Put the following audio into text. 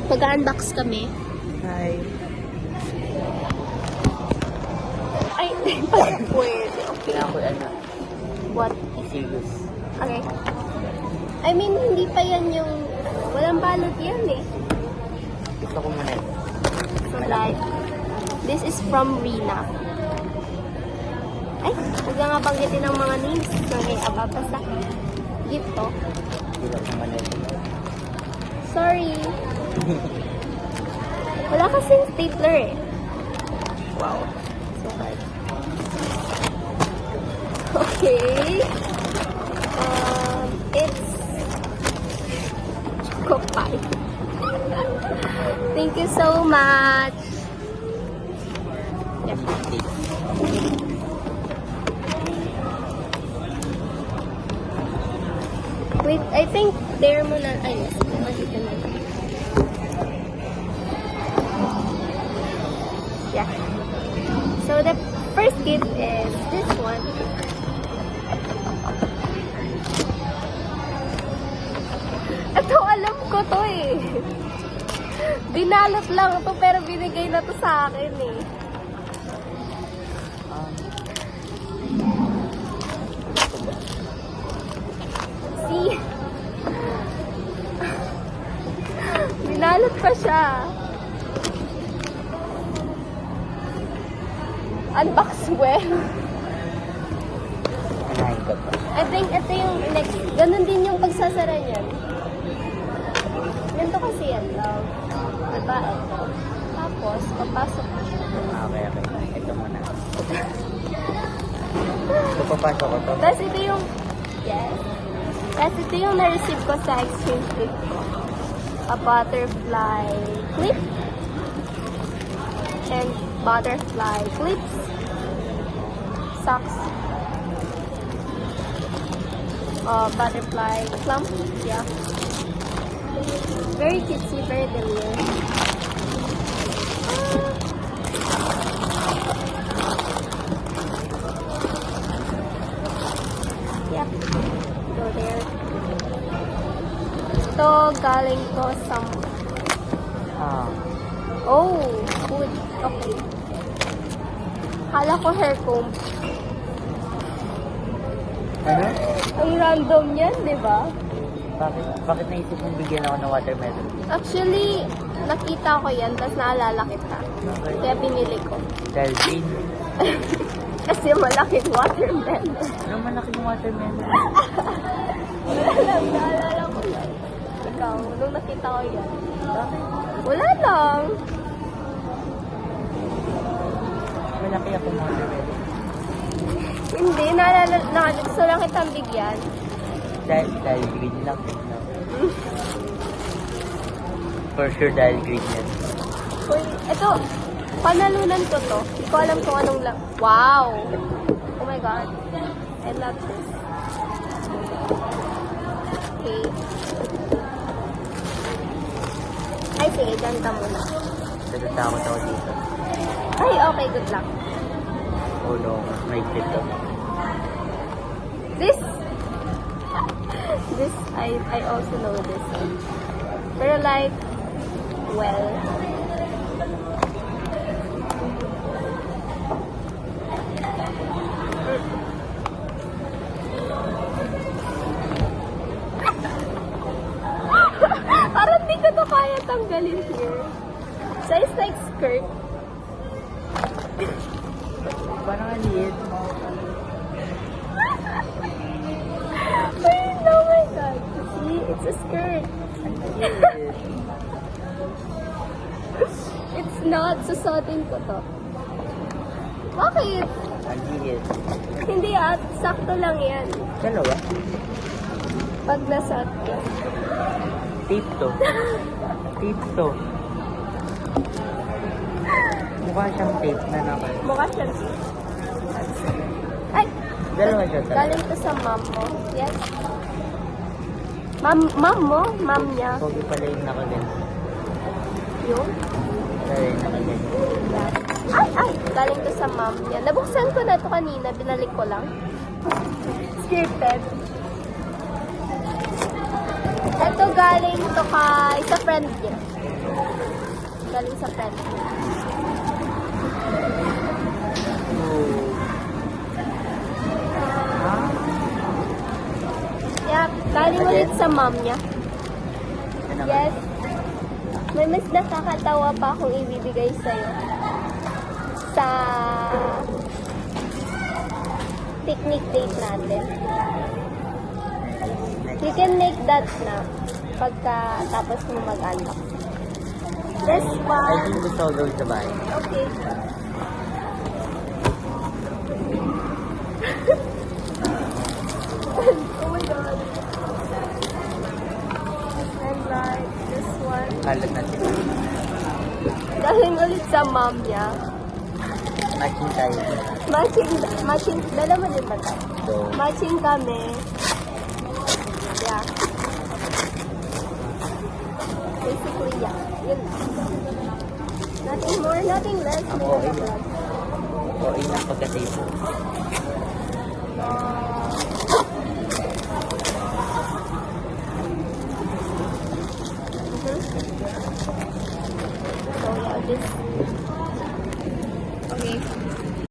Mag-unbox kami. Hi. Ay, pag pwede. Okay. Kaya ako ano, What? serious. Okay. I mean, hindi pa yan yung... Walang balot yan eh. Gusto ko muna ito. So like, this is from Rina. Ay, huwag nga banggitin ng mga names. So, may basta gift to. Gusto ko muna ito. Sorry. Wala kasing stapler eh. Wow. So hard. Okay. It's Choco Pie. Thank you so much. Yep. Wait, I think there muna. Ay, makita na. Yeah. So the first gift is this one. Ito, alam ko to eh. Binalot lang to pero binigay na to sa akin eh. See? Binalot pa siya. Unbox well. Anahin ko pa. I think ito yung next. Ganun din yung pagsasara niyan. Ganito kasi yan, love. Diba? Ito. Tapos, papasok na siya. Okay. Ito muna. Papapasok ko to. Tapos ito yung, yes. Tapos ito yung na-receive ko sa exchange gift ko. A butterfly clip. And butterfly clips. Socks. Butterfly clump. Yeah. Very cutesy, very demure. Yep. Go there. Ito, galing to sa... Oh, good. Okay. Hala ko hair comb. Ano? Ang random yan, di ba? Bakit naisip mong bigyan ako ng watermelon? Actually, nakita ko yan, tapos naalala kita. Okay. Kaya binili ko. Dahil green. Kasi malaking watermelon. Ano malaking watermelon? Naalala ko yan. Ikaw, nung nakita ko yan. Wala lang. Malaki akong watermelon. Hindi, naalala, gusto lang kitang bigyan. Dahil green lang. No? For sure dahil green yan. Uy, ito, panalunan ko to. Hindi ko alam kung anong lang. Wow! Oh my God. I love this. Okay. Ay, sige, ganda muna. Natatakot ako dito. Ay, okay, good luck. Oh no, may dito. This, I also know this one. Pero like, well, parang di ko to kaya tanggalin here. Size like skirt. Parang aliit. Wait, oh my God. See, it's a skirt. It's not. Susuotin ko to. Bakit? Aliit. Hindi sakto lang yan. Dalawa? Pag nasuot ko. Tape to. Tape to. Mukha siyang tape na naman. Mukha siya. Ay! Dalawa siya talaga. Galing to sa mom mo. Yes. Mom mo? Mom niya. Pogi pala yung nakaganto. Yun? Dahil yung nakaganto. Yeah. Ay! Galing to sa mom niya. Nabuksan ko na to kanina. Binalik ko lang. Scripted. Ito galing to kay sa friend niya. galing sa friend ko. Yeah, galing ulit sa mom niya. Ano naman? Yes. May mas nakakatawa pa akong ibibigay sa'yo. Sa picnic date natin. You can make that na pagka tapos mo mag-unlock. This I one. think gusto ko gawin sa bahay. Okay. Oh my god. And like this one. Kalat natin. Galing ulit sa mom niya. Matching tayo. Matching, dala mo din ba tayo? So, Matching kami. Yeah. Basically, yeah. Yun lang. Nothing more, nothing less. Ako May okay mga lang. vlog. okay na pagka-taste. So yeah, this